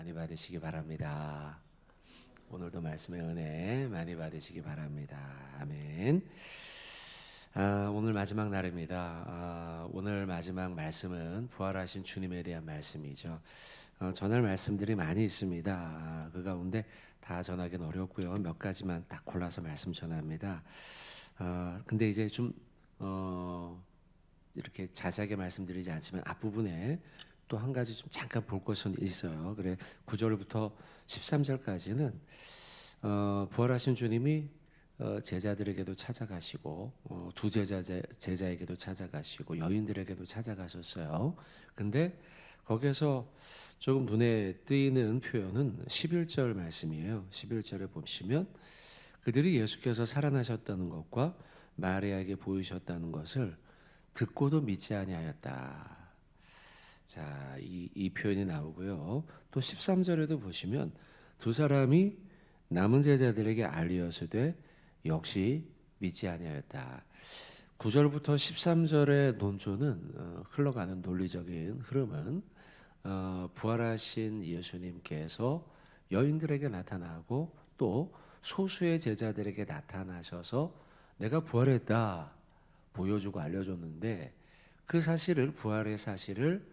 많이 받으시기 바랍니다. 오늘도 말씀의 은혜 많이 받으시기 바랍니다. 아멘. 오늘 마지막 날입니다. 오늘 마지막 말씀은 부활하신 주님에 대한 말씀이죠. 전할 말씀들이 많이 있습니다. 그 가운데 다 전하기는 어렵고요. 몇 가지만 딱 골라서 말씀 전합니다. 근데 이제 좀 이렇게 자세하게 말씀드리지 않지만 앞부분에 또 한 가지 좀 잠깐 볼 것은 있어요. 그래 9절부터 13절까지는 부활하신 주님이 제자들에게도 찾아가시고 두 제자에게도 찾아가시고 여인들에게도 찾아가셨어요. 근데 거기에서 조금 눈에 띄는 표현은 11절 말씀이에요. 11절에 보시면 그들이 예수께서 살아나셨다는 것과 마리아에게 보이셨다는 것을 듣고도 믿지 아니하였다. 자, 이 표현이 나오고요. 또 13절에도 보시면 두 사람이 남은 제자들에게 알리었으되 역시 믿지 아니하였다. 9절부터 13절의 논조는 흘러가는 논리적인 흐름은 부활하신 예수님께서 여인들에게 나타나고 또 소수의 제자들에게 나타나셔서 내가 부활했다 보여주고 알려줬는데 그 사실을 부활의 사실을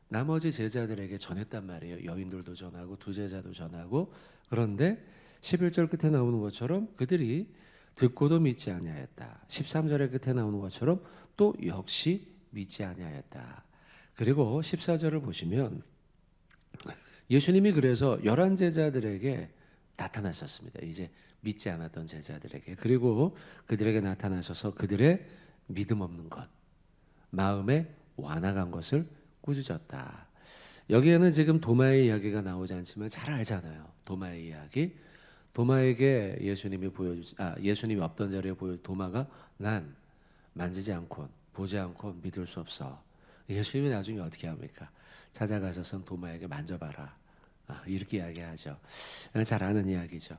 나머지 제자들에게 전했단 말이에요. 여인들도 전하고 두 제자도 전하고. 그런데 11절 끝에 나오는 것처럼 그들이 듣고도 믿지 아니하였다. 13절의 끝에 나오는 것처럼 또 역시 믿지 아니하였다. 그리고 14절을 보시면 예수님이 그래서 11제자들에게 나타나셨습니다. 이제 믿지 않았던 제자들에게. 그리고 그들에게 나타나셔서 그들의 믿음 없는 것, 마음에 완악한 것을 꾸짖었다. 여기에는 지금 도마의 이야기가 나오지 않지만 잘 알잖아요. 도마의 이야기. 도마에게 예수님이 없던 자리에 보여 도마가 난 만지지 않고 보지 않고 믿을 수 없어. 예수님이 나중에 어떻게 합니까? 찾아가셔서 도마에게 만져봐라. 이렇게 이야기하죠. 잘 아는 이야기죠.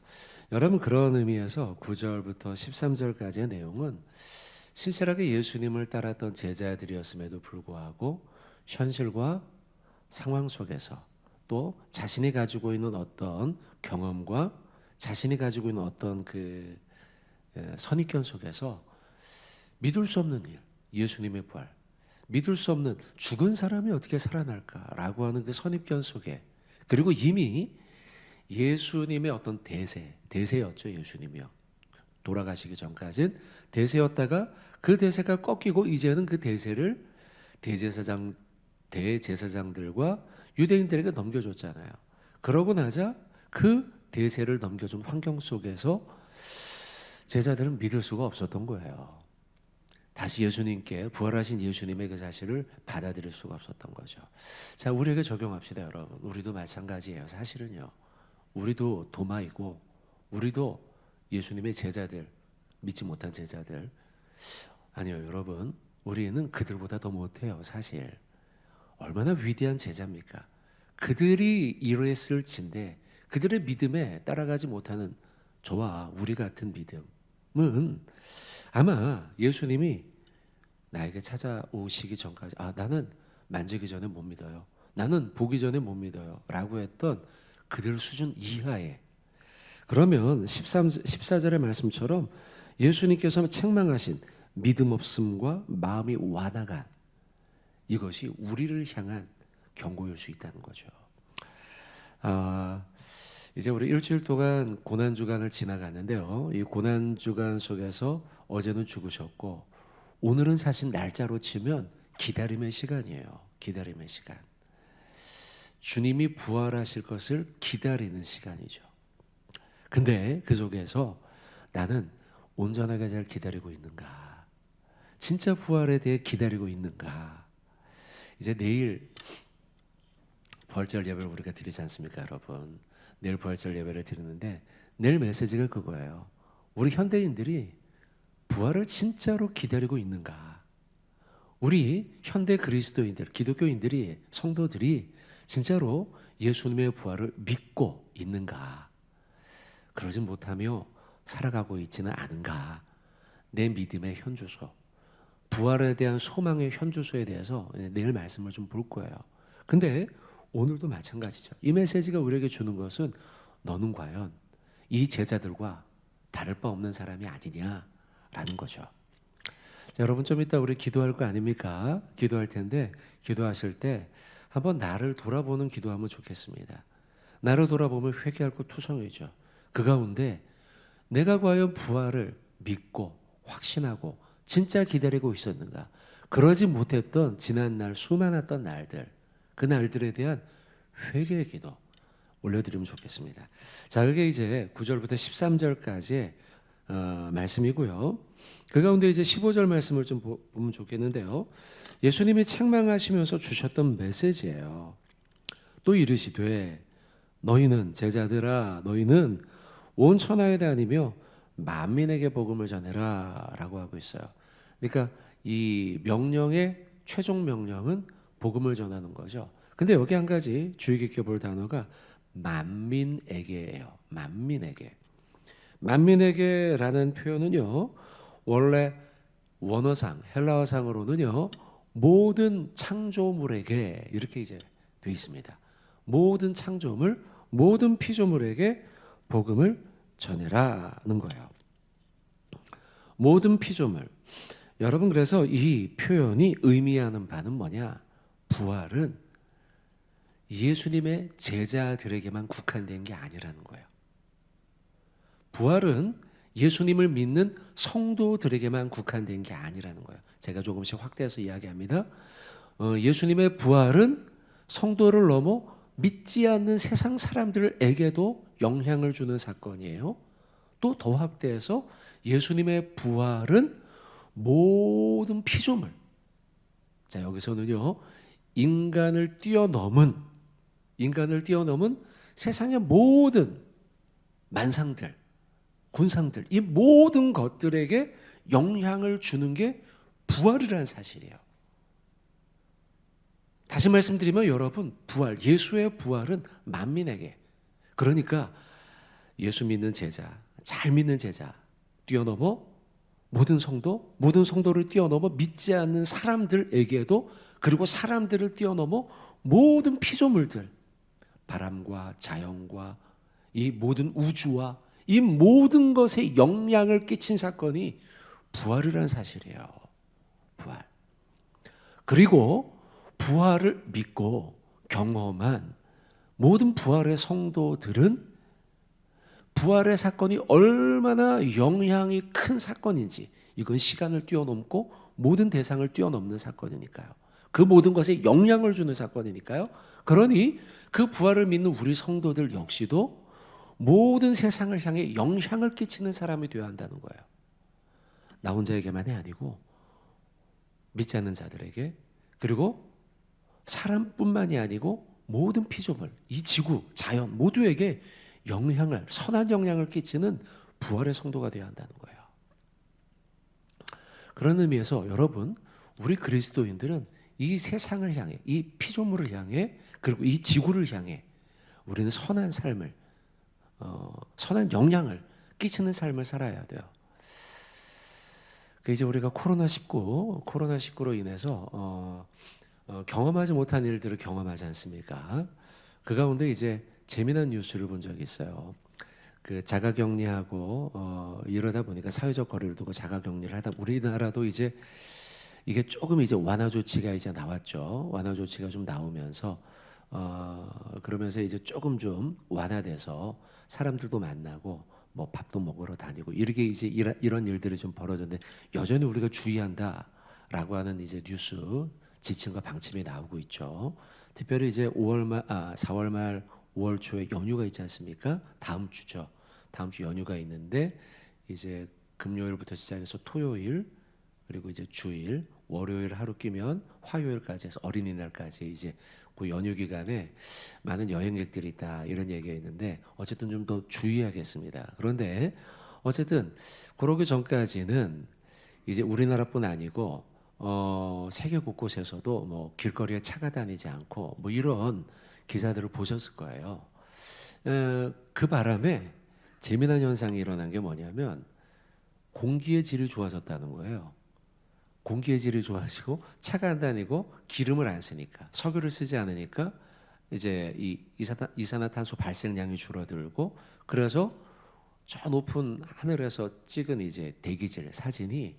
여러분 그런 의미에서 9절부터 13절까지의 내용은 신실하게 예수님을 따랐던 제자들이었음에도 불구하고 현실과 상황 속에서 또 자신이 가지고 있는 어떤 경험과 자신이 가지고 있는 어떤 그 선입견 속에서 믿을 수 없는 일, 예수님의 부활, 믿을 수 없는 죽은 사람이 어떻게 살아날까라고 하는 그 선입견 속에 그리고 이미 예수님의 어떤 대세였죠. 예수님이요. 돌아가시기 전까지는 대세였다가 그 대세가 꺾이고 이제는 그 대세를 대제사장들과 유대인들에게 넘겨줬잖아요. 그러고 나자 그 대세를 넘겨준 환경 속에서 제자들은 믿을 수가 없었던 거예요. 다시 예수님께 부활하신 예수님의 그 사실을 받아들일 수가 없었던 거죠. 자, 우리에게 적용합시다, 여러분. 우리도 마찬가지예요. 사실은요. 우리도 도마이고 우리도 예수님의 제자들, 믿지 못한 제자들. 아니요, 여러분. 우리는 그들보다 더 못해요, 사실. 얼마나 위대한 제자입니까? 그들이 이랬을진데 그들의 믿음에 따라가지 못하는 저와 우리 같은 믿음은 아마 예수님이 나에게 찾아오시기 전까지 나는 만지기 전에 못 믿어요. 나는 보기 전에 못 믿어요. 라고 했던 그들 수준 이하에 그러면 14절의 말씀처럼 예수님께서 책망하신 믿음 없음과 마음이 완악한 이것이 우리를 향한 경고일 수 있다는 거죠. 이제 우리 일주일 동안 고난주간을 지나갔는데요. 이 고난주간 속에서 어제는 죽으셨고 오늘은 사실 날짜로 치면 기다림의 시간이에요. 기다림의 시간. 주님이 부활하실 것을 기다리는 시간이죠. 근데 그 속에서 나는 온전하게 잘 기다리고 있는가? 진짜 부활에 대해 기다리고 있는가? 이제 내일 부활절 예배를 우리가 드리지 않습니까, 여러분? 내일 부활절 예배를 드리는데 내일 메시지가 그거예요. 우리 현대인들이 부활을 진짜로 기다리고 있는가? 우리 현대 그리스도인들, 기독교인들이, 성도들이 진짜로 예수님의 부활을 믿고 있는가? 그러지 못하며 살아가고 있지는 않은가? 내 믿음의 현주소, 부활에 대한 소망의 현주소에 대해서 내일 말씀을 좀 볼 거예요. 근데 오늘도 마찬가지죠. 이 메시지가 우리에게 주는 것은 너는 과연 이 제자들과 다를 바 없는 사람이 아니냐라는 거죠. 자, 여러분 좀 이따 우리 기도할 거 아닙니까? 기도할 텐데 기도하실 때 한번 나를 돌아보는 기도하면 좋겠습니다. 나를 돌아보면 회개할 것 투성이죠. 그 가운데 내가 과연 부활을 믿고 확신하고 진짜 기다리고 있었는가? 그러지 못했던 지난날 수많았던 날들, 그 날들에 대한 회개의 기도 올려드리면 좋겠습니다. 자, 그게 이제 9절부터 13절까지의 말씀이고요. 그 가운데 이제 15절 말씀을 좀 보면 좋겠는데요. 예수님이 책망하시면서 주셨던 메시지예요. 또 이르시되 너희는 제자들아 너희는 온 천하에 다니며 만민에게 복음을 전해라 라고 하고 있어요. 그러니까 이 명령의 최종 명령은 복음을 전하는 거죠. 근데 여기 한 가지 주의 깊게 볼 단어가 만민에게예요. 만민에게. 만민에게라는 표현은요. 원래 원어상 헬라어상으로는요. 모든 창조물에게 이렇게 이제 돼 있습니다. 모든 창조물, 모든 피조물에게 복음을 전해라는 거예요. 모든 피조물. 여러분 그래서 이 표현이 의미하는 바는 뭐냐? 부활은 예수님의 제자들에게만 국한된 게 아니라는 거예요. 부활은 예수님을 믿는 성도들에게만 국한된 게 아니라는 거예요. 제가 조금씩 확대해서 이야기합니다. 예수님의 부활은 성도를 넘어 믿지 않는 세상 사람들에게도 영향을 주는 사건이에요. 또 더 확대해서 예수님의 부활은 모든 피조물. 자, 여기서는요. 인간을 뛰어넘은 세상의 모든 만상들, 군상들, 이 모든 것들에게 영향을 주는 게 부활이라는 사실이에요. 다시 말씀드리면 여러분, 부활, 예수의 부활은 만민에게, 그러니까 예수 믿는 제자, 잘 믿는 제자 뛰어넘어 모든 성도를 뛰어넘어 믿지 않는 사람들에게도, 그리고 사람들을 뛰어넘어 모든 피조물들, 바람과 자연과 이 모든 우주와 이 모든 것에 영향을 끼친 사건이 부활이라는 사실이에요. 부활. 그리고 부활을 믿고 경험한 모든 부활의 성도들은 부활의 사건이 얼마나 영향이 큰 사건인지, 이건 시간을 뛰어넘고 모든 대상을 뛰어넘는 사건이니까요. 그 모든 것에 영향을 주는 사건이니까요. 그러니 그 부활을 믿는 우리 성도들 역시도 모든 세상을 향해 영향을 끼치는 사람이 되어야 한다는 거예요. 나 혼자에게만이 아니고 믿지 않는 자들에게, 그리고 사람뿐만이 아니고 모든 피조물, 이 지구, 자연 모두에게 영향을, 선한 영향을 끼치는 부활의 성도가 되어야 한다는 거예요. 그런 의미에서 여러분, 우리 그리스도인들은 이 세상을 향해, 이 피조물을 향해, 그리고 이 지구를 향해 우리는 선한 삶을, 선한 영향을 끼치는 삶을 살아야 돼요. 이제 우리가 코로나19로 인해서 경험하지 못한 일들을 경험하지 않습니까? 그 가운데 이제 재미난 뉴스를 본 적이 있어요. 그 자가격리하고 이러다 보니까 사회적 거리를 두고 자가격리를 하다, 우리나라도 이제 이게 조금 이제 완화 조치가 이제 나왔죠. 완화 조치가 좀 나오면서 그러면서 이제 조금 좀 완화돼서 사람들도 만나고 뭐 밥도 먹으러 다니고 이렇게 이제 이런 일들이 좀 벌어졌는데, 여전히 우리가 주의한다라고 하는 이제 뉴스 지침과 방침이 나오고 있죠. 특별히 이제 4월 말 5월 초에 연휴가 있지 않습니까? 다음 주죠. 다음 주 연휴가 있는데 이제 금요일부터 시작해서 토요일, 그리고 이제 주일, 월요일 하루 끼면 화요일까지 해서 어린이날까지 이제 그 연휴 기간에 많은 여행객들이 있다, 이런 얘기가 있는데 어쨌든 좀 더 주의하겠습니다. 그런데 어쨌든 그러기 전까지는 이제 우리나라뿐 아니고 세계 곳곳에서도 뭐 길거리에 차가 다니지 않고 뭐 이런 기사들을 보셨을 거예요. 그 바람에 재미난 현상이 일어난 게 뭐냐면 공기의 질이 좋아졌다는 거예요. 공기의 질이 좋아지고 차가 안 다니고 기름을 안 쓰니까, 석유를 쓰지 않으니까 이제 이 이산화탄소 발생량이 줄어들고, 그래서 저 높은 하늘에서 찍은 이제 대기질 사진이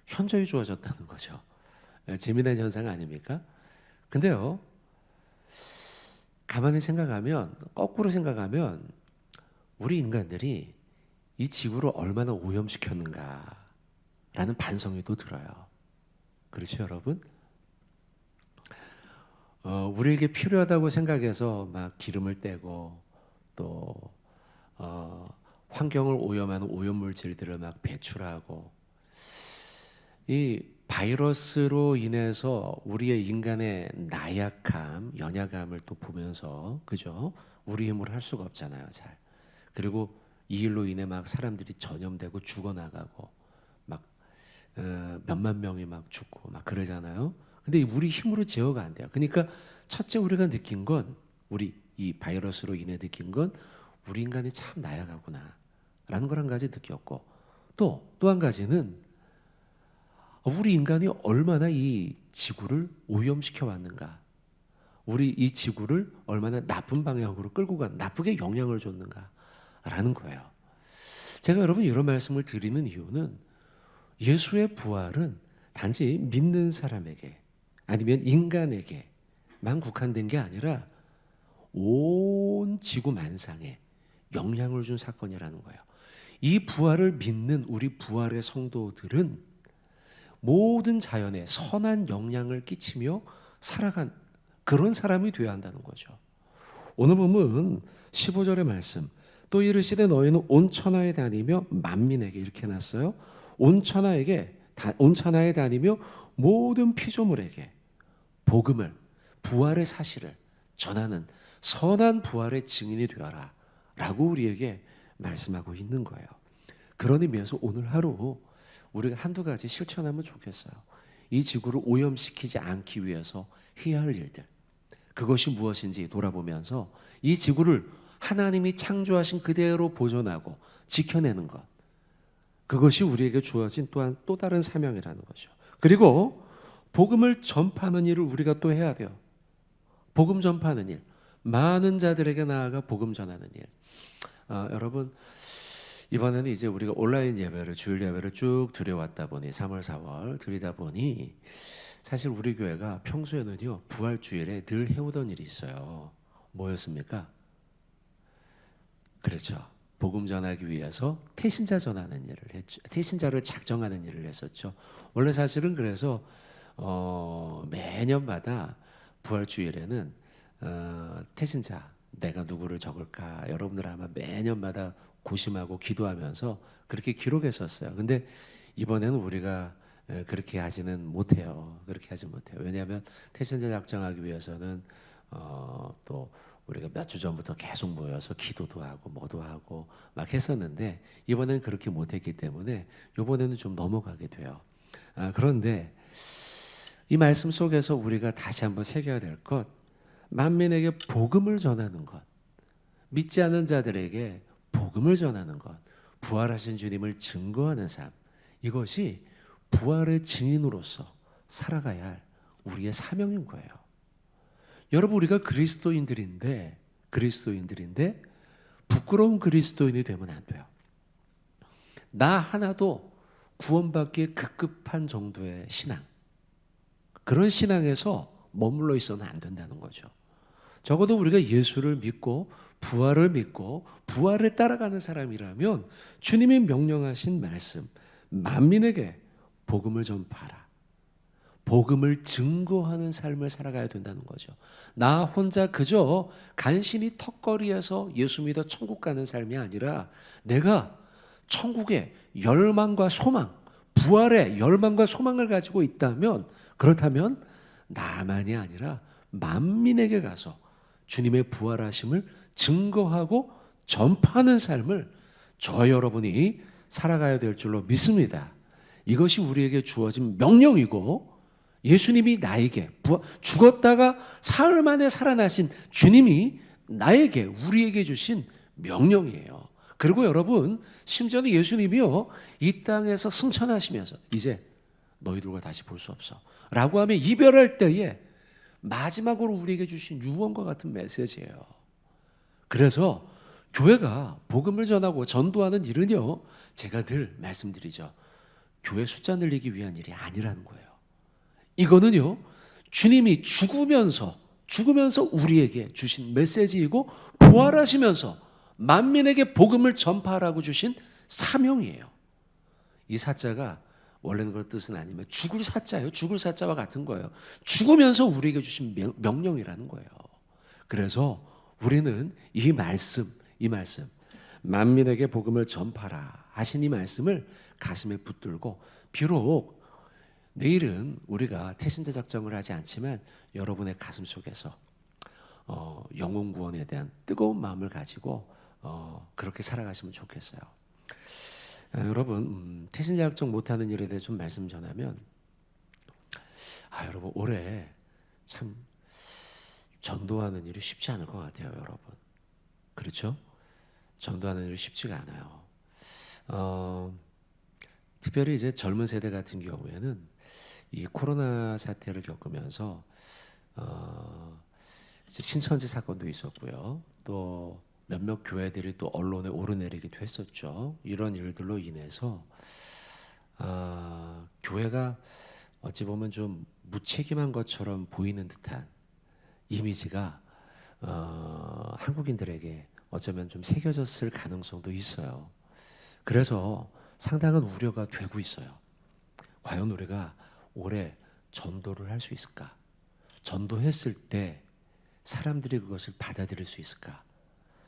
현저히 좋아졌다는 거죠. 재미난 현상 아닙니까? 근데요, 가만히 생각하면, 거꾸로 생각하면 우리 인간들이 이 지구를 얼마나 오염시켰는가라는 반성이 또 들어요. 그렇죠, 여러분? 우리에게 필요하다고 생각해서 막 기름을 떼고 또 환경을 오염하는 오염물질들을 막 배출하고, 이 바이러스로 인해서 우리의 인간의 나약함, 연약함을 또 보면서, 그죠? 우리 힘으로 할 수가 없잖아요, 잘. 그리고 이 일로 인해 막 사람들이 전염되고 죽어나가고 막 몇만 명이 막 죽고 막 그러잖아요. 근데 우리 힘으로 제어가 안 돼요. 그러니까 첫째 우리가 느낀 건, 우리 이 바이러스로 인해 느낀 건 우리 인간이 참 나약하구나 라는 걸 한 가지 느꼈고, 또 한 가지는 우리 인간이 얼마나 이 지구를 오염시켜 왔는가, 우리 이 지구를 얼마나 나쁜 방향으로 끌고 간, 나쁘게 영향을 줬는가 라는 거예요. 제가 여러분 이런 말씀을 드리는 이유는, 예수의 부활은 단지 믿는 사람에게 아니면 인간에게만 국한된 게 아니라 온 지구 만상에 영향을 준 사건이라는 거예요. 이 부활을 믿는 우리 부활의 성도들은 모든 자연에 선한 영향을 끼치며 살아간 그런 사람이 되어야 한다는 거죠. 오늘 보면 15절의 말씀, 또 이르시되 너희는 온 천하에 다니며 만민에게, 이렇게 해놨어요. 온 천하에 다니며 모든 피조물에게 복음을, 부활의 사실을 전하는 선한 부활의 증인이 되어라 라고 우리에게 말씀하고 있는 거예요. 그런 의미에서 오늘 하루 우리가 한두 가지 실천하면 좋겠어요. 이 지구를 오염시키지 않기 위해서 해야 할 일들, 그것이 무엇인지 돌아보면서 이 지구를 하나님이 창조하신 그대로 보존하고 지켜내는 것, 그것이 우리에게 주어진 또한 또 다른 사명이라는 거죠. 그리고 복음을 전파하는 일을 우리가 또 해야 돼요. 복음 전파하는 일, 많은 자들에게 나아가 복음 전하는 일. 여러분, 이번에는 이제 우리가 온라인 예배를, 주일 예배를 쭉 드려왔다 보니, 3월 4월 드리다 보니, 사실 우리 교회가 평소에는요 부활주일에 늘 해오던 일이 있어요. 뭐였습니까? 그렇죠, 복음 전하기 위해서 태신자 전하는 일을 했죠. 태신자를 작정하는 일을 했었죠. 원래 사실은 그래서 매년마다 부활주일에는 태신자, 내가 누구를 적을까, 여러분들 아마 매년마다 고심하고 기도하면서 그렇게 기록했었어요. 근데 이번에는 우리가 그렇게 하지는 못해요. 그렇게 하지 못해요. 왜냐하면 태신자 작정하기 위해서는 또 우리가 몇 주 전부터 계속 모여서 기도도 하고 뭐도 하고 막 했었는데, 이번에는 그렇게 못했기 때문에 이번에는 좀 넘어가게 돼요. 그런데 이 말씀 속에서 우리가 다시 한번 새겨야 될 것, 만민에게 복음을 전하는 것, 믿지 않는 자들에게 복음을 전하는 것, 부활하신 주님을 증거하는 삶, 이것이 부활의 증인으로서 살아가야 할 우리의 사명인 거예요. 여러분, 우리가 그리스도인들인데 부끄러운 그리스도인이 되면 안 돼요. 나 하나도 구원받기에 급급한 정도의 신앙, 그런 신앙에서 머물러 있어는 안 된다는 거죠. 적어도 우리가 예수를 믿고 부활을 믿고 부활을 따라가는 사람이라면 주님이 명령하신 말씀, 만민에게 복음을 전파하라, 복음을 증거하는 삶을 살아가야 된다는 거죠. 나 혼자 그저 간신히 턱걸이에서 예수 믿어 천국 가는 삶이 아니라, 내가 천국의 열망과 소망, 부활의 열망과 소망을 가지고 있다면, 그렇다면 나만이 아니라 만민에게 가서 주님의 부활하심을 증거하고 전파하는 삶을 저 여러분이 살아가야 될 줄로 믿습니다. 이것이 우리에게 주어진 명령이고, 예수님이 나에게 죽었다가 사흘 만에 살아나신 주님이 나에게, 우리에게 주신 명령이에요. 그리고 여러분, 심지어는 예수님이요 이 땅에서 승천하시면서 이제 너희들과 다시 볼 수 없어 라고 하며 이별할 때에 마지막으로 우리에게 주신 유언과 같은 메시지예요. 그래서 교회가 복음을 전하고 전도하는 일은요, 제가 늘 말씀드리죠. 교회 숫자 늘리기 위한 일이 아니라는 거예요. 이거는요, 주님이 죽으면서 우리에게 주신 메시지이고 부활하시면서 만민에게 복음을 전파하라고 주신 사명이에요. 이 사자가 원래는 그런 뜻은 아니면 죽을 사자예요. 죽을 사자와 같은 거예요. 죽으면서 우리에게 주신 명령이라는 거예요. 그래서 우리는 이 말씀 만민에게 복음을 전파라 하신 이 말씀을 가슴에 붙들고, 비록 내일은 우리가 태신자 작정을 하지 않지만 여러분의 가슴 속에서 영혼 구원에 대한 뜨거운 마음을 가지고 그렇게 살아가시면 좋겠어요. 여러분, 태신자 작정 못하는 일에 대해 좀 말씀 전하면, 여러분 올해 참 전도하는 일이 쉽지 않을 것 같아요, 여러분. 그렇죠? 전도하는 일이 쉽지가 않아요. 특별히 이제 젊은 세대 같은 경우에는 이 코로나 사태를 겪으면서 이제 신천지 사건도 있었고요. 또 몇몇 교회들이 또 언론에 오르내리기도 했었죠. 이런 일들로 인해서 교회가 어찌 보면 좀 무책임한 것처럼 보이는 듯한 이미지가 한국인들에게 어쩌면 좀 새겨졌을 가능성도 있어요. 그래서 상당한 우려가 되고 있어요. 과연 우리가 올해 전도를 할 수 있을까? 전도했을 때 사람들이 그것을 받아들일 수 있을까?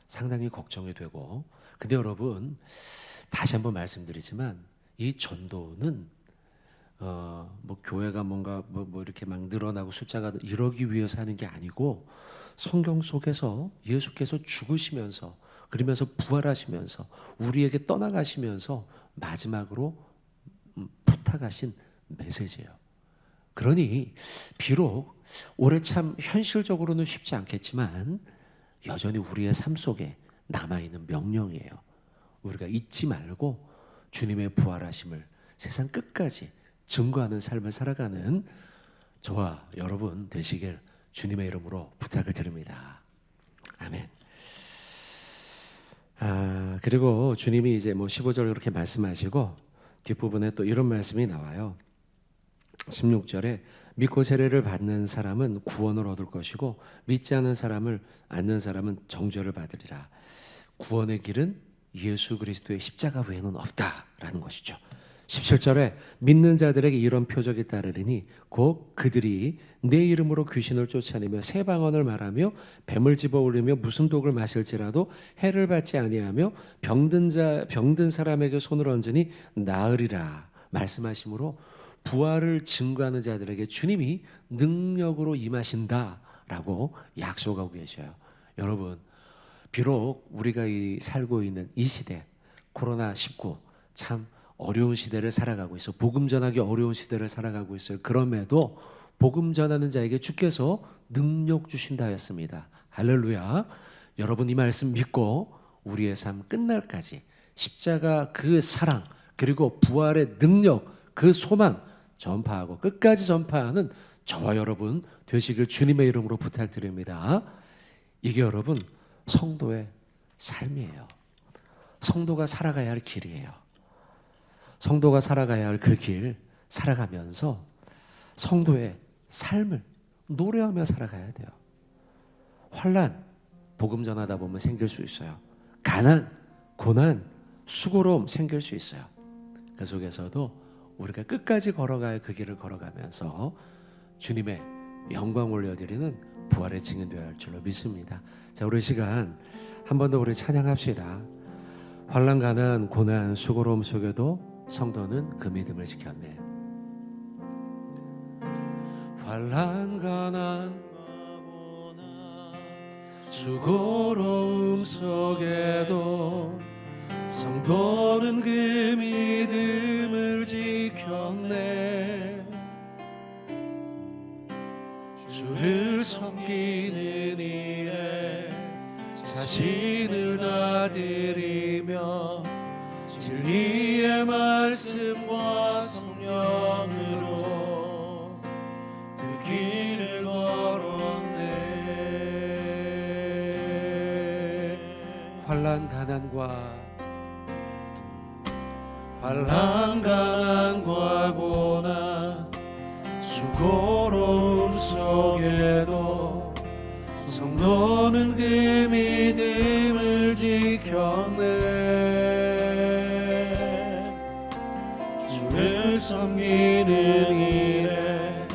상당히 걱정이 되고, 근데 여러분 다시 한번 말씀드리지만 이 전도는 뭐 교회가 뭔가 뭐 이렇게 막 늘어나고 숫자가 이러기 위해서 하는 게 아니고, 성경 속에서 예수께서 죽으시면서 그러면서 부활하시면서 우리에게 떠나가시면서 마지막으로 부탁하신 메시지예요. 그러니 비록 올해 참 현실적으로는 쉽지 않겠지만 여전히 우리의 삶 속에 남아있는 명령이에요. 우리가 잊지 말고 주님의 부활하심을 세상 끝까지 증거하는 삶을 살아가는 저와 여러분 되시길 주님의 이름으로 부탁을 드립니다. 아멘. 그리고 주님이 이제 뭐 15절 그렇게 말씀하시고 뒷부분에 또 이런 말씀이 나와요. 16절에 믿고 세례를 받는 사람은 구원을 얻을 것이고 믿지 않는 사람은 정죄를 받으리라. 구원의 길은 예수 그리스도의 십자가 외에는 없다라는 것이죠. 17절에 믿는 자들에게 이런 표적이 따르리니 곧 그들이 내 이름으로 귀신을 쫓아내며 새 방언을 말하며 뱀을 집어올리며 무슨 독을 마실지라도 해를 받지 아니하며 병든 사람에게 손을 얹으니 나으리라 말씀하심으로 부활을 증거하는 자들에게 주님이 능력으로 임하신다라고 약속하고 계셔요. 여러분, 비록 우리가 살고 있는 이 시대 코로나19 참 어려운 시대를 살아가고 있어. 복음 전하기 어려운 시대를 살아가고 있어요. 그럼에도 복음 전하는 자에게 주께서 능력 주신다 하였습니다. 할렐루야. 여러분 이 말씀 믿고 우리의 삶 끝날까지 십자가 그 사랑 그리고 부활의 능력 그 소망 전파하고 끝까지 전파하는 저와 여러분 되시길 주님의 이름으로 부탁드립니다. 이게 여러분 성도의 삶이에요. 성도가 살아가야 할 길이에요. 성도가 살아가야 할 그 길 살아가면서 성도의 삶을 노래하며 살아가야 돼요. 환난, 복음 전하다 보면 생길 수 있어요. 가난, 고난, 수고로움 생길 수 있어요. 그 속에서도 우리가 끝까지 걸어가야 그 길을 걸어가면서 주님의 영광 올려드리는 부활의 증인 되어야 할 줄로 믿습니다. 자, 우리 시간 한 번 더 우리 찬양합시다. 환난, 가난, 고난, 수고로움 속에도 성도는 그 믿음을 지켰네. 환난, 가난, 수고로움 속에도 성도는 그 믿음을 지켰네. 주를 섬기는 일에 자신을 다 드리며 진리의 말씀과 성령으로 그 길을 걸어 환난 가난과 고난 수고로움 속에도 성도는 그 믿음을 지켰네. 주를 섬기는 일에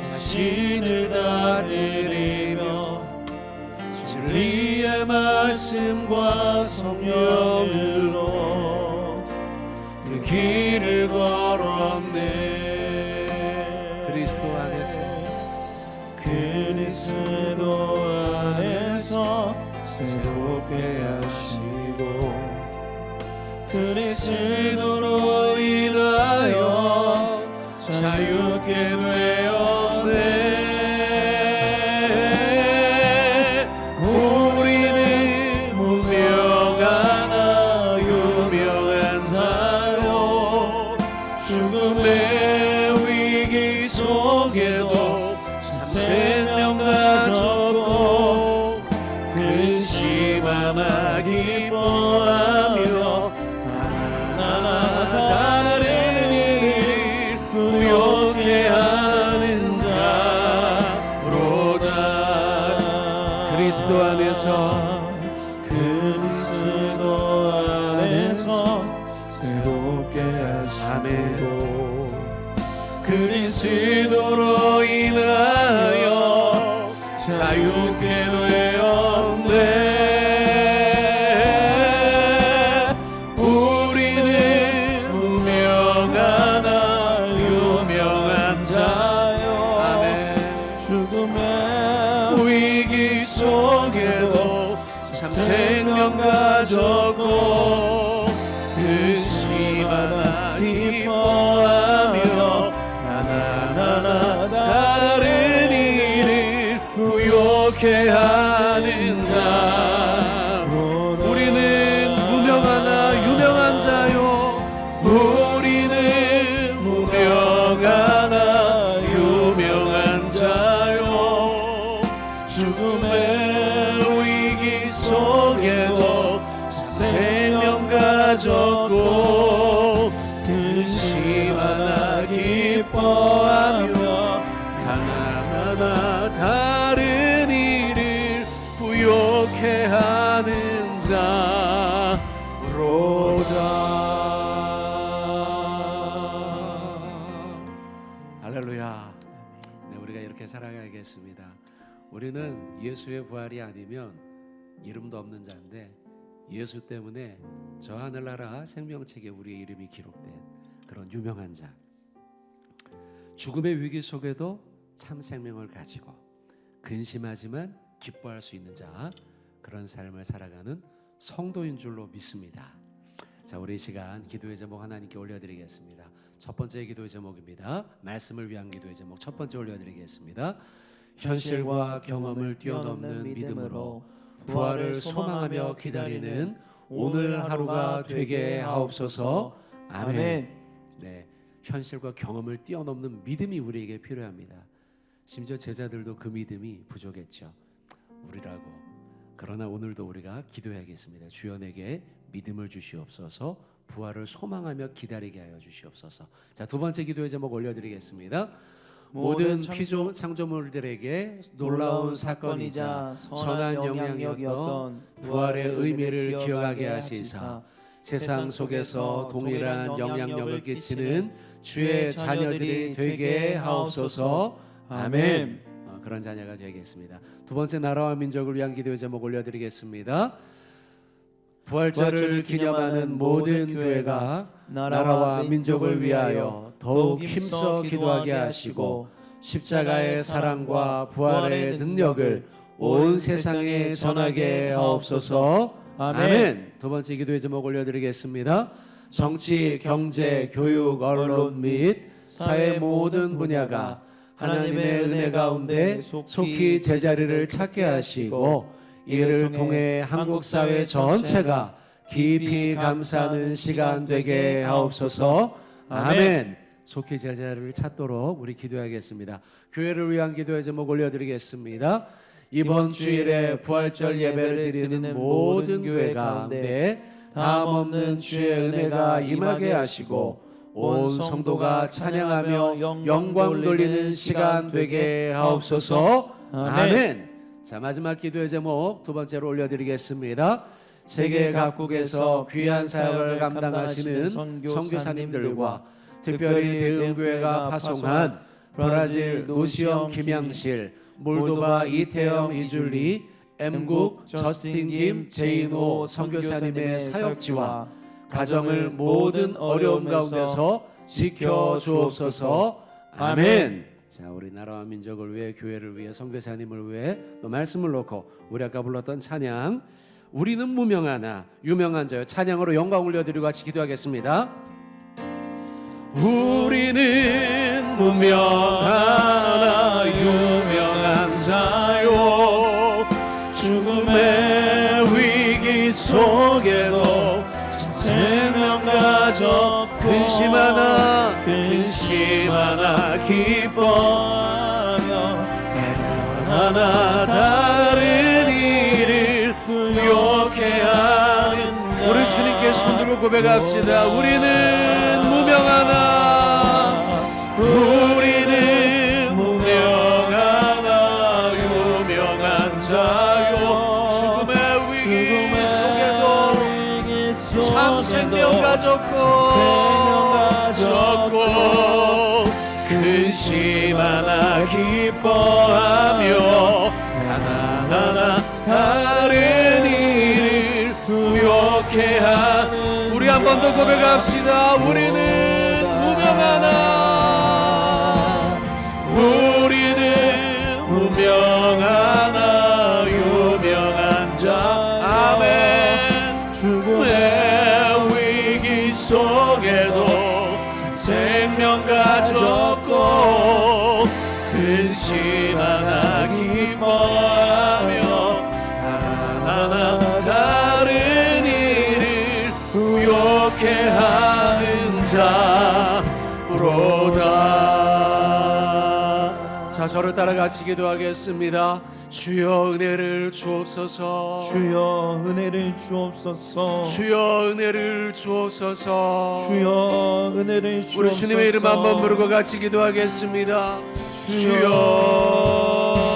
자신을 다 드리며 진리의 말씀과 성령으로 그 길을 걸었네. 그리스도 안에서 새롭게 하시고 그리스도로 인하여 자유케 되었네. 우리는 무명하나 유명한 자요 죽음의 위기 속에도 생명 가졌고 근심하나 기뻐하며 하나하나 다른 일을 구욕해 하는 자로다. 그리스도 안에서 새롭게 하시고 그리스도로 인하여 자유케 되었네. 우리는 무명하나 유명한 자요. 아멘. 죽음의 위기 속에도 참 생명 가졌고 근심하나 기뻐하며 하나하나 다른 일을 구욕해 하는 자. 우리는 무명하나 유명한 자요. 우리는 무명하나 유명한 자요. 죽음의 위기 속에도 생명 가졌고 근심하나 기뻐하며 하나하나 다른 일을 구욕해 하는 자로다. 할렐루야. 네, 우리가 이렇게 살아가야겠습니다. 우리는 예수의 부활이 아니면 이름도 없는 자인데 예수 때문에 저 하늘나라 생명책에 우리의 이름이 기록된 그런 유명한 자, 죽음의 위기 속에도 참 생명을 가지고 근심하지만 기뻐할 수 있는 자, 그런 삶을 살아가는 성도인 줄로 믿습니다. 자, 우리 이 시간 기도의 제목 하나님께 올려드리겠습니다. 첫 번째 기도의 제목입니다. 말씀을 위한 기도의 제목 첫 번째 올려드리겠습니다. 현실과 경험을 뛰어넘는 믿음으로 부활을 소망하며 기다리는 오늘 하루가 되게 하옵소서. 아멘. 네, 현실과 경험을 뛰어넘는 믿음이 우리에게 필요합니다. 심지어 제자들도 그 믿음이 부족했죠. 우리라고. 그러나 오늘도 우리가 기도해야겠습니다. 주여 내게 믿음을 주시옵소서. 부활을 소망하며 기다리게 하여 주시옵소서. 자, 두 번째 기도의 제목 올려드리겠습니다. 모든 창조물들에게 놀라운 사건이자 선한 영향력이었던 부활의 의미를 기억하게 하시사 세상 속에서 동일한 영향력을 끼치는 주의 자녀들이 되게 하옵소서. 아멘. 그런 자녀가 되겠습니다. 두 번째 나라와 민족을 위한 기도의 제목 올려드리겠습니다. 부활절을 기념하는 모든 교회가 나라와 민족을 위하여 더욱 힘써 기도하게 하시고 십자가의 사랑과 부활의 능력을 온 세상에 전하게 하옵소서. 아멘. 두 번째 기도의 제목 올려드리겠습니다. 정치, 경제, 교육, 언론 및 사회 모든 분야가 하나님의 은혜 가운데 속히 제자리를 찾게 하시고 이를 통해 한국 사회 전체가 깊이 감사하는 시간 되게 하옵소서. 아멘. 속히 제자리를 찾도록 우리 기도하겠습니다. 교회를 위한 기도의 제목 올려드리겠습니다. 이번 주일에 부활절 예배를 드리는 모든 교회 가운데 다음 없는 주의 은혜가 임하게 하시고 온 성도가 찬양하며 영광 돌리는 시간 되게 하옵소서. 아멘. 자, 마지막 기도의 제목 두 번째로 올려드리겠습니다. 세계 각국에서 귀한 사역을 감당하시는 선교사님들과 특별히 대흥교회가 파송한 브라질 노시영 김양실, 몰도바 이태영 이줄리, M국 저스틴 김 제인호 선교사님의 사역지와 가정을 모든 어려움 가운데서 지켜주옵소서. 아멘. 자, 우리 나라와 민족을 위해, 교회를 위해, 선교사님을 위해 또 말씀을 놓고 우리 아까 불렀던 찬양, 우리는 무명하나 유명한 자여, 찬양으로 영광 올려드리고 같이 기도하겠습니다. 우리는 무명하나 유명한 자요, 죽음의 위기 속에도 생명 가져 근심 하나 기뻐하며 하나 다른 일을 부욕해 하는 우리 주님께 손들고 고백합시다. 우리는 무명하나 유명한 자요, 죽음의 위기 속에도 참 생명 가졌고 근심 하나 기뻐하며 하나하나 다른 일을 부욕해 하는 우리 한 번 더 고백합시다. 우리는 무명하나 유명한 자. 아멘. 죽음의 위기 속에도 생명 가졌고 근심 하나 기뻐하며 하나하나 다른 일을 부욕해 하는 자로다. 자, 저를 따라 같이 기도하겠습니다. 주여 은혜를 주옵소서. 주여 은혜를 주옵소서. 주여 은혜를 주옵소서. 주여 은혜를 주옵소서. 우리 주님의 이름 한번 부르고 같이 기도하겠습니다. 주여.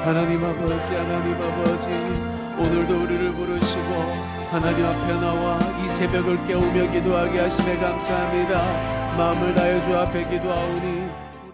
하나님 아버지, 오늘도 우리를 부르시고 하나님 앞에 나와 이 새벽을 깨우며 기도하게 하심에 감사합니다. 마음을 다해 주 앞에 기도하오니